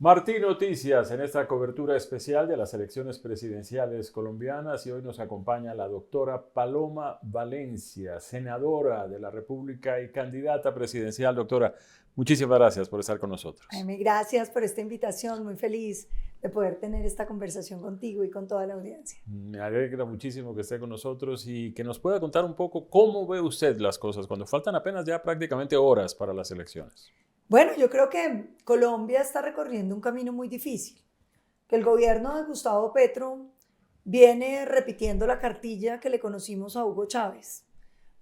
Martín Noticias en esta cobertura especial de las elecciones presidenciales colombianas y hoy nos acompaña la doctora Paloma Valencia, senadora de la República y candidata presidencial. Doctora, muchísimas gracias por estar con nosotros. Jaime, gracias por esta invitación, muy feliz de poder tener esta conversación contigo y con toda la audiencia. Me alegra muchísimo que esté con nosotros y que nos pueda contar un poco cómo ve usted las cosas cuando faltan apenas ya prácticamente horas para las elecciones. Bueno, yo creo que Colombia está recorriendo un camino muy difícil, que el gobierno de Gustavo Petro viene repitiendo la cartilla que le conocimos a Hugo Chávez,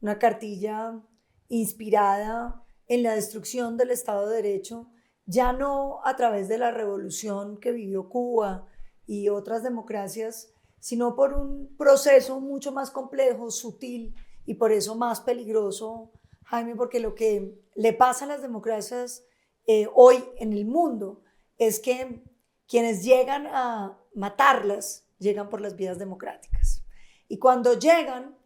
una cartilla inspirada en la destrucción del Estado de Derecho, ya no a través de la revolución que vivió Cuba y otras democracias, sino por un proceso mucho más complejo, sutil y por eso más peligroso, Jaime, porque lo que le pasa a las democracias hoy en el mundo es que quienes llegan a matarlas llegan por las vías democráticas. Y cuando llegan,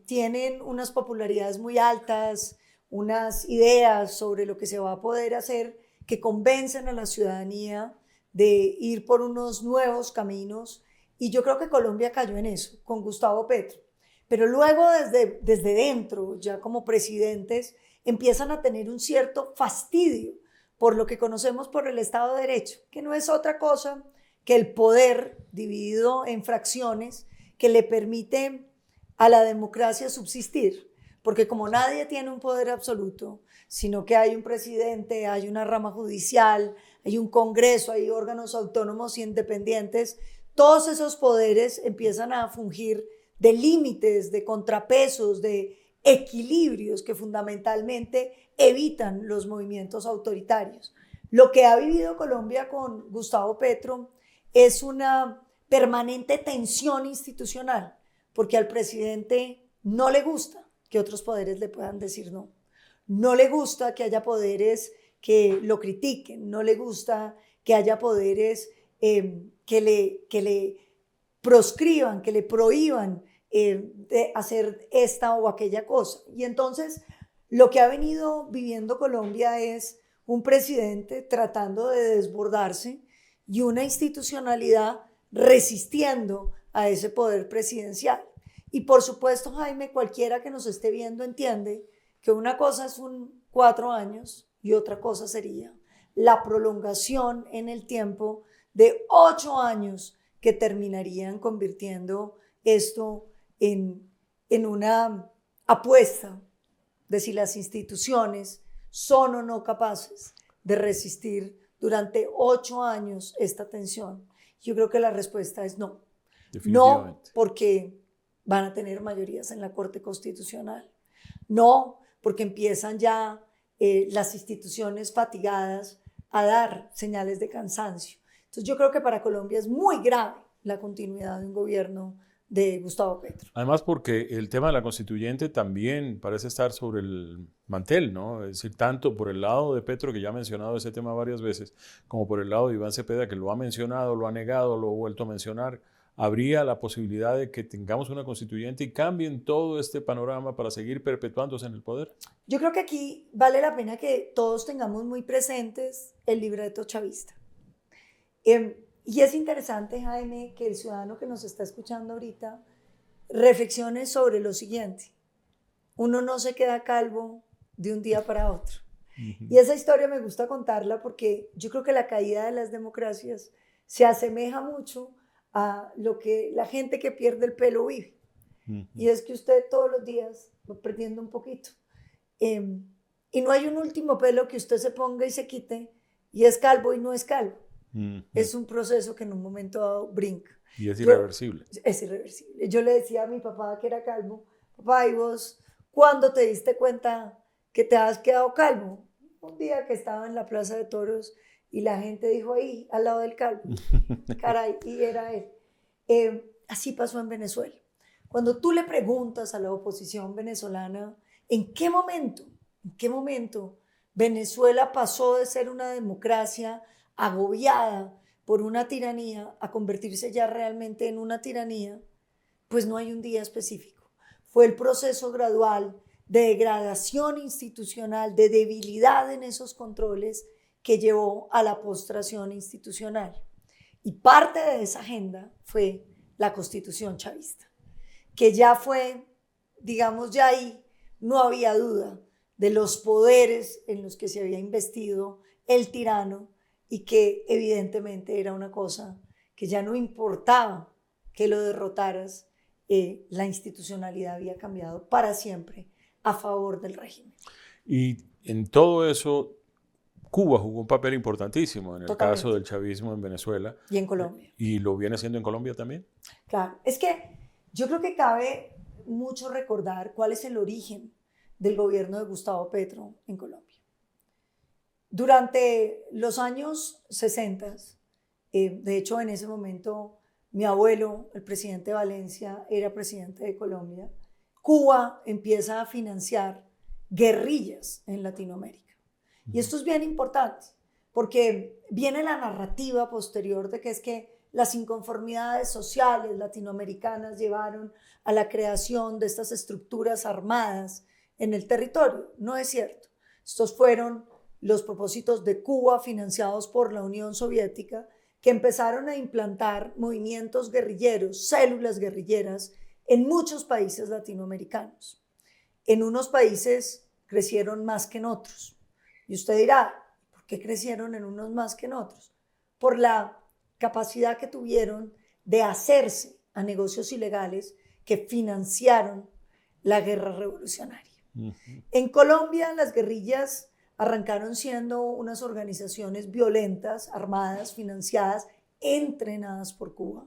tienen unas popularidades muy altas, unas ideas sobre lo que se va a poder hacer que convencen a la ciudadanía de ir por unos nuevos caminos. Y yo creo que Colombia cayó en eso, con Gustavo Petro. Pero luego desde dentro, ya como presidentes, empiezan a tener un cierto fastidio por lo que conocemos por el Estado de Derecho, que no es otra cosa que el poder dividido en fracciones que le permite a la democracia subsistir. Porque como nadie tiene un poder absoluto, sino que hay un presidente, hay una rama judicial, hay un Congreso, hay órganos autónomos y independientes, todos esos poderes empiezan a fungir de límites, de contrapesos, de equilibrios que fundamentalmente evitan los movimientos autoritarios. Lo que ha vivido Colombia con Gustavo Petro es una permanente tensión institucional, porque al presidente no le gusta que otros poderes le puedan decir no. No le gusta que haya poderes que lo critiquen, no le gusta que haya poderes que le proscriban, que le prohíban de hacer esta o aquella cosa. Y entonces lo que ha venido viviendo Colombia es un presidente tratando de desbordarse y una institucionalidad resistiendo a ese poder presidencial. Y por supuesto, Jaime, cualquiera que nos esté viendo entiende que una cosa es 4 años y otra cosa sería la prolongación en el tiempo de 8 años que terminarían convirtiendo esto en una apuesta de si las instituciones son o no capaces de resistir durante 8 años esta tensión. Yo creo que la respuesta es no. No, porque van a tener mayorías en la Corte Constitucional. No, porque empiezan ya las instituciones fatigadas a dar señales de cansancio. Entonces yo creo que para Colombia es muy grave la continuidad de un gobierno de Gustavo Petro. Además porque el tema de la constituyente también parece estar sobre el mantel, ¿no? Es decir, tanto por el lado de Petro, que ya ha mencionado ese tema varias veces, como por el lado de Iván Cepeda, que lo ha mencionado, lo ha negado, lo ha vuelto a mencionar. ¿Habría la posibilidad de que tengamos una constituyente y cambien todo este panorama para seguir perpetuándose en el poder? Yo creo que aquí vale la pena que todos tengamos muy presentes el libreto chavista. Y es interesante, Jaime, que el ciudadano que nos está escuchando ahorita reflexione sobre lo siguiente. Uno no se queda calvo de un día para otro. Y esa historia me gusta contarla porque yo creo que la caída de las democracias se asemeja mucho a lo que la gente que pierde el pelo vive. Y es que usted todos los días va perdiendo un poquito. Y no hay un último pelo que usted se ponga y se quite y es calvo y no es calvo. Es un proceso que en un momento dado brinca. Y es irreversible. Es irreversible. Yo le decía a mi papá que era calvo, papá, ¿y vos cuándo te diste cuenta que te has quedado calvo? Un día que estaba en la Plaza de Toros y la gente dijo ahí, al lado del calvo. Caray, y era él. Así pasó en Venezuela. Cuando tú le preguntas a la oposición venezolana, ¿en qué momento Venezuela pasó de ser una democracia agobiada por una tiranía a convertirse ya realmente en una tiranía? Pues no hay un día específico. Fue el proceso gradual de degradación institucional, de debilidad en esos controles que llevó a la postración institucional. Y parte de esa agenda fue la Constitución chavista, que ya fue, digamos, ya ahí no había duda de los poderes en los que se había investido el tirano y que evidentemente era una cosa que ya no importaba que lo derrotaras, la institucionalidad había cambiado para siempre a favor del régimen. Y en todo eso, Cuba jugó un papel importantísimo en el Totalmente. caso del chavismo en Venezuela. Y en Colombia. ¿Y lo viene haciendo en Colombia también? Claro, es que yo creo que cabe mucho recordar cuál es el origen del gobierno de Gustavo Petro en Colombia. Durante los años 60, de hecho en ese momento mi abuelo, el presidente Valencia, era presidente de Colombia, Cuba empieza a financiar guerrillas en Latinoamérica. Y esto es bien importante, porque viene la narrativa posterior de que es que las inconformidades sociales latinoamericanas llevaron a la creación de estas estructuras armadas en el territorio. No es cierto. Estos fueron los propósitos de Cuba financiados por la Unión Soviética, que empezaron a implantar movimientos guerrilleros, células guerrilleras en muchos países latinoamericanos. En unos países crecieron más que en otros. Y usted dirá, ¿por qué crecieron en unos más que en otros? Por la capacidad que tuvieron de hacerse a negocios ilegales que financiaron la guerra revolucionaria. En Colombia, las guerrillas arrancaron siendo unas organizaciones violentas, armadas, financiadas, entrenadas por Cuba,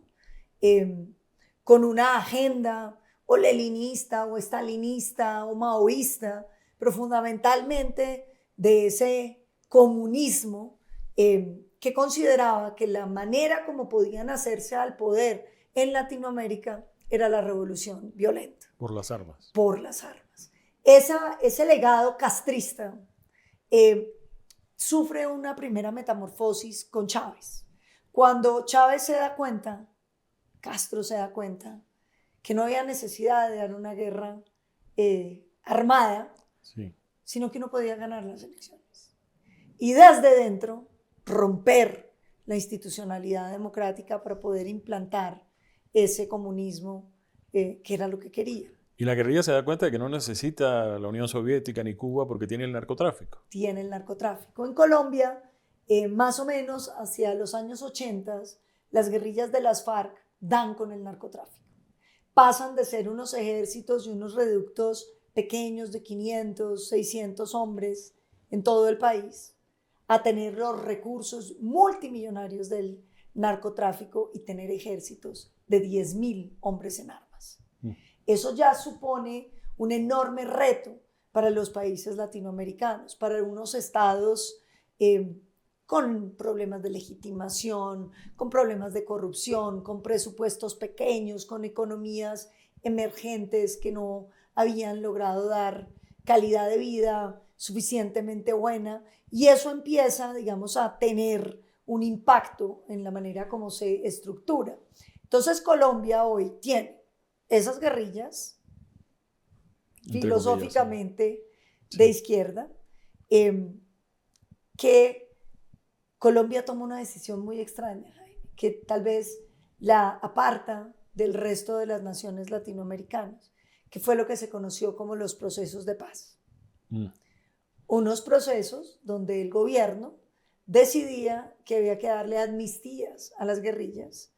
con una agenda o leninista o estalinista o maoísta, pero fundamentalmente de ese comunismo que consideraba que la manera como podían hacerse al poder en Latinoamérica era la revolución violenta. Por las armas. Por las armas. Ese legado castrista sufre una primera metamorfosis con Chávez. Cuando Chávez se da cuenta, Castro se da cuenta, que no había necesidad de dar una guerra armada, sí, sino que no podía ganar las elecciones. Y desde dentro, romper la institucionalidad democrática para poder implantar ese comunismo que era lo que quería. Y la guerrilla se da cuenta de que no necesita la Unión Soviética ni Cuba porque tiene el narcotráfico. Tiene el narcotráfico. En Colombia, más o menos hacia los años 80, las guerrillas de las FARC dan con el narcotráfico. Pasan de ser unos ejércitos y unos reductos pequeños de 500, 600 hombres en todo el país, a tener los recursos multimillonarios del narcotráfico y tener ejércitos de 10.000 hombres en armas. Eso ya supone un enorme reto para los países latinoamericanos, para unos estados con problemas de legitimación, con problemas de corrupción, con presupuestos pequeños, con economías emergentes que no habían logrado dar calidad de vida suficientemente buena, y eso empieza, digamos, a tener un impacto en la manera como se estructura. Entonces Colombia hoy tiene esas guerrillas filosóficamente de izquierda, que Colombia toma una decisión muy extraña, que tal vez la aparta del resto de las naciones latinoamericanas, que fue lo que se conoció como los procesos de paz. Unos procesos donde el gobierno decidía que había que darle amnistías a las guerrillas.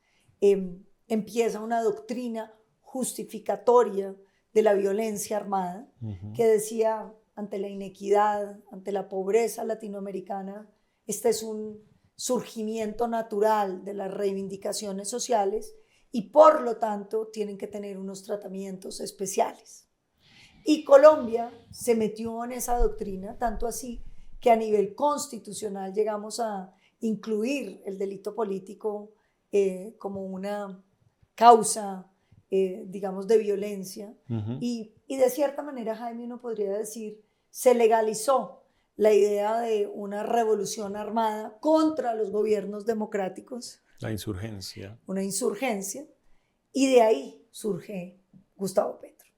Empieza una doctrina justificatoria de la violencia armada, que decía, ante la inequidad, ante la pobreza latinoamericana, este es un surgimiento natural de las reivindicaciones sociales y por lo tanto tienen que tener unos tratamientos especiales. Y Colombia se metió en esa doctrina, tanto así que a nivel constitucional llegamos a incluir el delito político como una causa, digamos, de violencia. Y de cierta manera, Jaime, uno podría decir, se legalizó la idea de una revolución armada contra los gobiernos democráticos. La insurgencia. Una insurgencia. Y de ahí surge Gustavo Petro.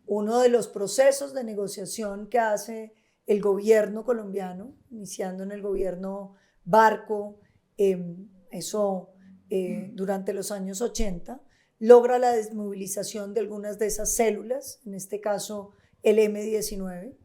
Uno de los procesos de negociación que hace el gobierno colombiano, iniciando en el gobierno Barco, durante los años 80, logra la desmovilización de algunas de esas células, en este caso el M-19,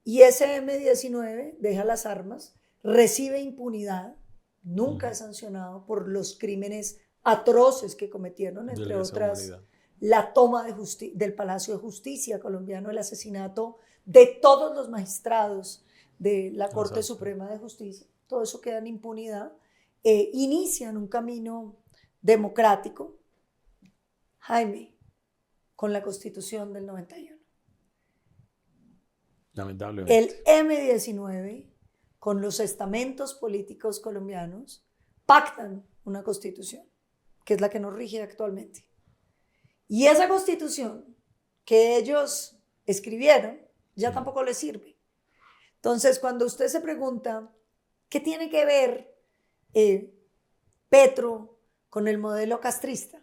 y ese M-19 deja las armas, recibe impunidad, nunca es sancionado por los crímenes atroces que cometieron, entre otras, la toma del Palacio de Justicia colombiano, el asesinato de todos los magistrados de la Corte Suprema de Justicia. Todo eso queda en impunidad. Inician un camino democrático, Jaime, con la Constitución del 91. Lamentablemente. El M-19, con los estamentos políticos colombianos, pactan una constitución, que es la que nos rige actualmente. Y esa constitución que ellos escribieron ya tampoco les sirve. Entonces, cuando usted se pregunta, ¿qué tiene que ver Petro con el modelo castrista?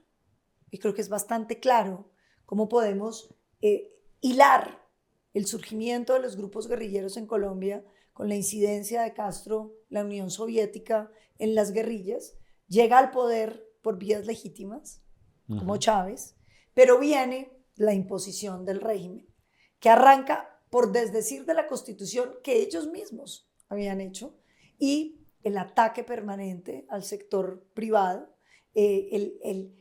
Y creo que es bastante claro cómo podemos hilar el surgimiento de los grupos guerrilleros en Colombia con la incidencia de Castro, la Unión Soviética en las guerrillas, llega al poder por vías legítimas, como Chávez, pero viene la imposición del régimen, que arranca por desdecir de la Constitución que ellos mismos habían hecho y el ataque permanente al sector privado, el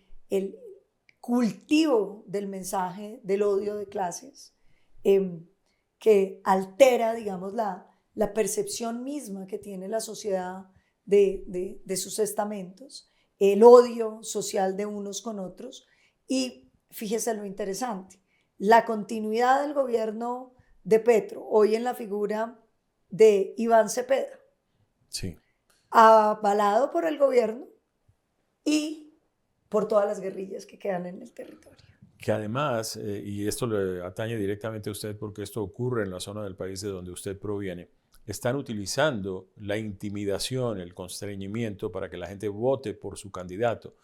cultivo del mensaje del odio de clases, que altera, digamos, la percepción misma que tiene la sociedad de sus estamentos, el odio social de unos con otros. Y fíjese lo interesante, la continuidad del gobierno de Petro, hoy en la figura de Iván Cepeda, sí, avalado por el gobierno y por todas las guerrillas que quedan en el territorio. Que además, y esto le atañe directamente a usted porque esto ocurre en la zona del país de donde usted proviene, están utilizando la intimidación, el constreñimiento para que la gente vote por su candidato.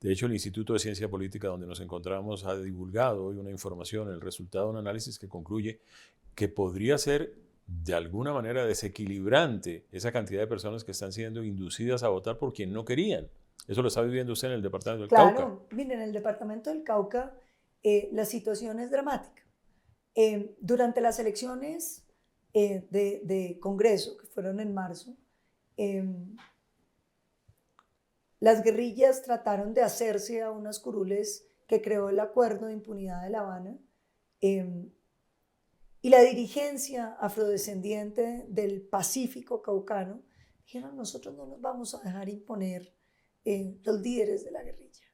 De hecho, el Instituto de Ciencia Política, donde nos encontramos, ha divulgado hoy una información, el resultado de un análisis que concluye que podría ser de alguna manera desequilibrante esa cantidad de personas que están siendo inducidas a votar por quien no querían. Eso lo está viviendo usted en el departamento del Cauca. Claro, miren, en el departamento del Cauca la situación es dramática. Durante las elecciones de Congreso, que fueron en marzo, las guerrillas trataron de hacerse a unas curules que creó el Acuerdo de Impunidad de La Habana, y la dirigencia afrodescendiente del Pacífico caucano dijeron: nosotros no nos vamos a dejar imponer los líderes de la guerrilla.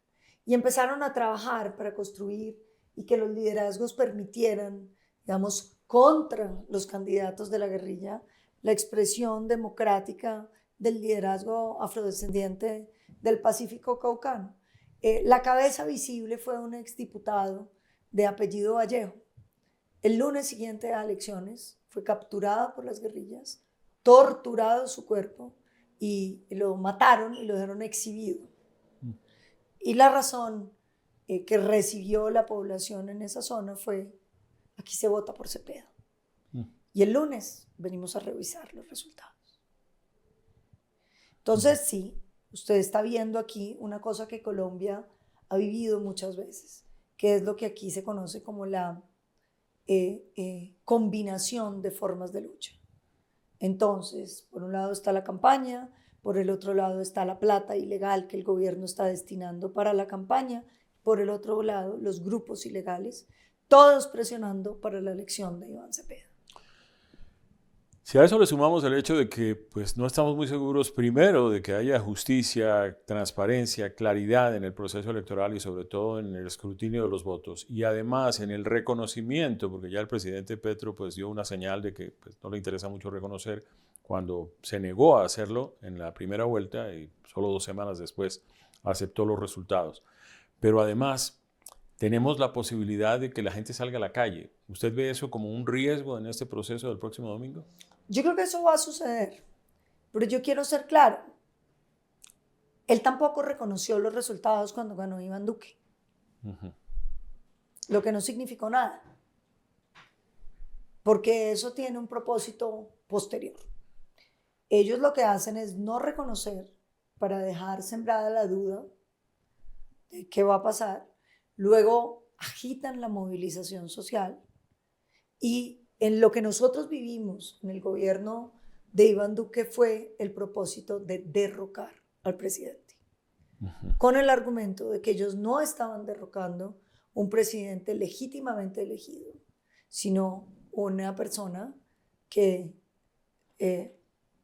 Y empezaron a trabajar para construir y que los liderazgos permitieran, digamos, contra los candidatos de la guerrilla, la expresión democrática del liderazgo afrodescendiente del Pacífico caucano. La cabeza visible fue un exdiputado de apellido Vallejo. El lunes siguiente a elecciones fue capturado por las guerrillas, torturado su cuerpo y lo mataron y lo dejaron exhibido. Y la razón que recibió la población en esa zona fue: aquí se vota por Cepeda. Y el lunes venimos a revisar los resultados. Entonces, sí, usted está viendo aquí una cosa que Colombia ha vivido muchas veces, que es lo que aquí se conoce como la combinación de formas de lucha. Entonces, por un lado está la campaña, por el otro lado está la plata ilegal que el gobierno está destinando para la campaña, por el otro lado los grupos ilegales, todos presionando para la elección de Iván Cepeda. Si a eso le sumamos el hecho de que pues, no estamos muy seguros, primero, de que haya justicia, transparencia, claridad en el proceso electoral y sobre todo en el escrutinio de los votos, y además en el reconocimiento, porque ya el presidente Petro pues, dio una señal de que pues, no le interesa mucho reconocer cuando se negó a hacerlo en la primera vuelta y solo 2 semanas después aceptó los resultados. Pero además tenemos la posibilidad de que la gente salga a la calle. ¿Usted ve eso como un riesgo en este proceso del próximo domingo? Yo creo que eso va a suceder, pero yo quiero ser claro. Él tampoco reconoció los resultados cuando ganó Iván Duque, lo que no significó nada. porque eso tiene un propósito posterior. Ellos lo que hacen es no reconocer para dejar sembrada la duda de qué va a pasar. Luego agitan la movilización social y en lo que nosotros vivimos en el gobierno de Iván Duque fue el propósito de derrocar al presidente, con el argumento de que ellos no estaban derrocando un presidente legítimamente elegido, sino una persona que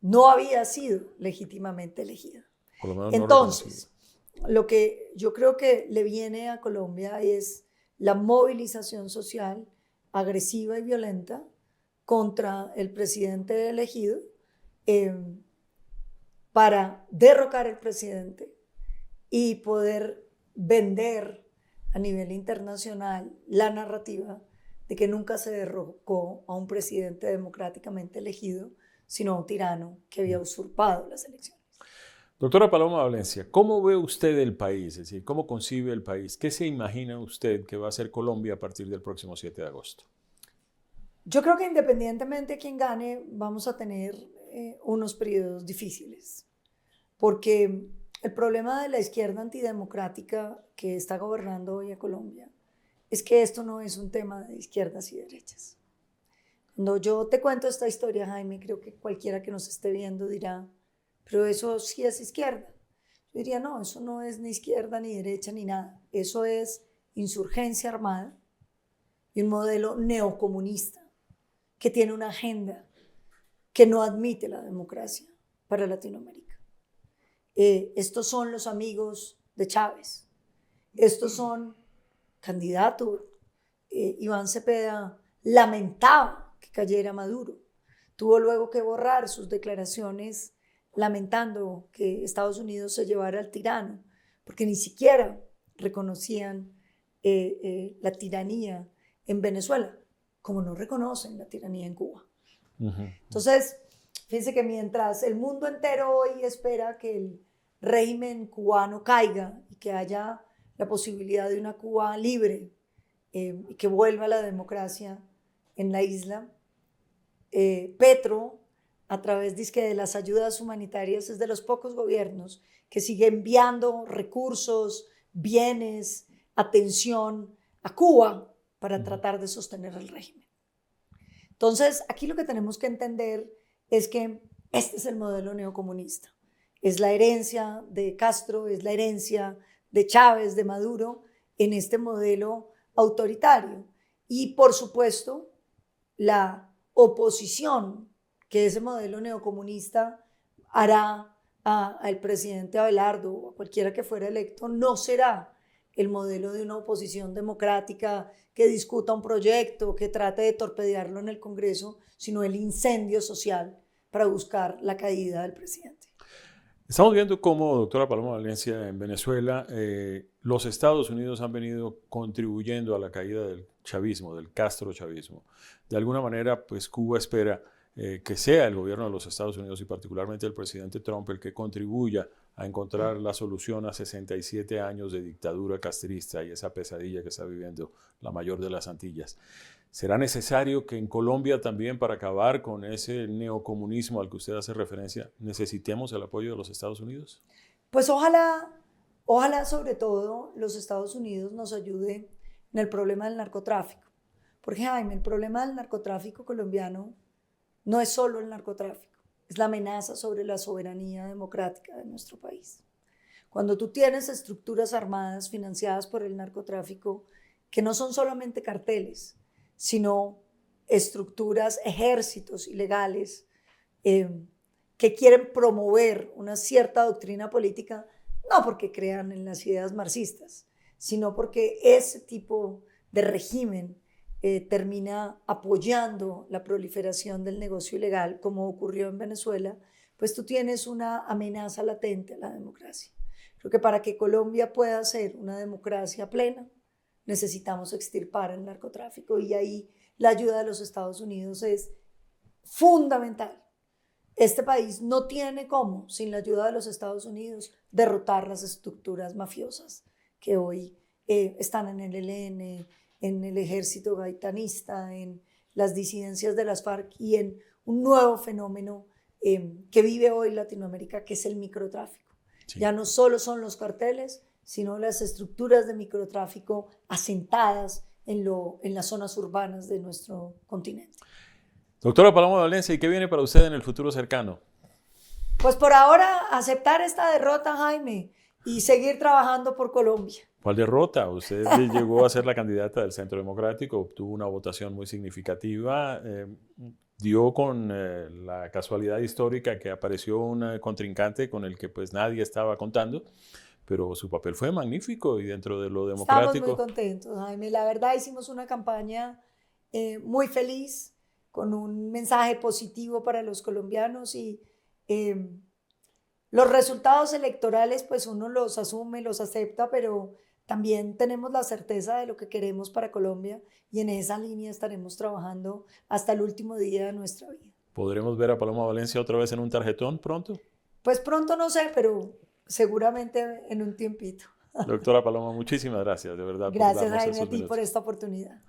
no había sido legítimamente elegida. Por lo menos Entonces, no lo que yo creo que le viene a Colombia es la movilización social agresiva y violenta contra el presidente elegido para derrocar al presidente y poder vender a nivel internacional la narrativa de que nunca se derrocó a un presidente democráticamente elegido, sino a un tirano que había usurpado las elecciones. Doctora Paloma Valencia, ¿cómo ve usted el país? Es decir, ¿cómo concibe el país? ¿Qué se imagina usted que va a ser Colombia a partir del próximo 7 de agosto? Yo creo que independientemente de quién gane, vamos a tener unos periodos difíciles, porque el problema de la izquierda antidemocrática que está gobernando hoy a Colombia es que esto no es un tema de izquierdas y derechas. Cuando yo te cuento esta historia, Jaime, creo que cualquiera que nos esté viendo dirá, pero eso sí es izquierda. Yo diría, no, eso no es ni izquierda, ni derecha, ni nada. Eso es insurgencia armada y un modelo neocomunista que tiene una agenda que no admite la democracia para Latinoamérica. Estos son los amigos de Chávez. Estos son candidatos. Iván Cepeda lamentaba que cayera Maduro. Tuvo luego que borrar sus declaraciones lamentando que Estados Unidos se llevara al tirano, porque ni siquiera reconocían la tiranía en Venezuela, como no reconocen la tiranía en Cuba. Entonces, fíjense que mientras el mundo entero hoy espera que el régimen cubano caiga y que haya la posibilidad de una Cuba libre y que vuelva la democracia en la isla, Petro, a través de las ayudas humanitarias, es de los pocos gobiernos que sigue enviando recursos, bienes, atención a Cuba para tratar de sostener el régimen. Entonces, aquí lo que tenemos que entender es que este es el modelo neocomunista. Es la herencia de Castro, es la herencia de Chávez, de Maduro, en este modelo autoritario. Y, por supuesto, la oposición que ese modelo neocomunista hará al presidente Abelardo o a cualquiera que fuera electo no será el modelo de una oposición democrática que discuta un proyecto, que trate de torpedearlo en el Congreso, sino el incendio social para buscar la caída del presidente. Estamos viendo cómo, doctora Paloma Valencia, en Venezuela, los Estados Unidos han venido contribuyendo a la caída del chavismo, del Castro-chavismo. De alguna manera, pues Cuba espera que sea el gobierno de los Estados Unidos y particularmente el presidente Trump el que contribuya a encontrar la solución a 67 años de dictadura castrista y esa pesadilla que está viviendo la mayor de las Antillas. ¿Será necesario que en Colombia también, para acabar con ese neocomunismo al que usted hace referencia, necesitemos el apoyo de los Estados Unidos? Pues ojalá sobre todo los Estados Unidos nos ayude en el problema del narcotráfico. Porque, Jaime, el problema del narcotráfico colombiano no es solo el narcotráfico, es la amenaza sobre la soberanía democrática de nuestro país. Cuando tú tienes estructuras armadas financiadas por el narcotráfico, que no son solamente carteles, sino estructuras, ejércitos ilegales que quieren promover una cierta doctrina política, no porque crean en las ideas marxistas, sino porque ese tipo de régimen termina apoyando la proliferación del negocio ilegal, como ocurrió en Venezuela, pues tú tienes una amenaza latente a la democracia. Creo que para que Colombia pueda ser una democracia plena, necesitamos extirpar el narcotráfico y ahí la ayuda de los Estados Unidos es fundamental. Este país no tiene cómo, sin la ayuda de los Estados Unidos, derrotar las estructuras mafiosas que hoy están en el ELN, en el ejército gaitanista, en las disidencias de las FARC y en un nuevo fenómeno que vive hoy Latinoamérica, que es el microtráfico. Sí. Ya no solo son los carteles, sino las estructuras de microtráfico asentadas en las zonas urbanas de nuestro continente. Doctora Paloma Valencia, ¿y qué viene para usted en el futuro cercano? Pues por ahora aceptar esta derrota, Jaime, y seguir trabajando por Colombia. ¿Cuál derrota? Usted llegó a ser la candidata del Centro Democrático, obtuvo una votación muy significativa, dio con la casualidad histórica que apareció un contrincante con el que pues nadie estaba contando, pero su papel fue magnífico y dentro de lo democrático... Estamos muy contentos, Jaime. La verdad hicimos una campaña muy feliz, con un mensaje positivo para los colombianos y los resultados electorales pues uno los asume, los acepta, pero también tenemos la certeza de lo que queremos para Colombia y en esa línea estaremos trabajando hasta el último día de nuestra vida. ¿Podremos ver a Paloma Valencia otra vez en un tarjetón pronto? Pues pronto no sé, pero seguramente en un tiempito. Doctora Paloma, muchísimas gracias, de verdad. Gracias, Jaime, a ti por esta oportunidad.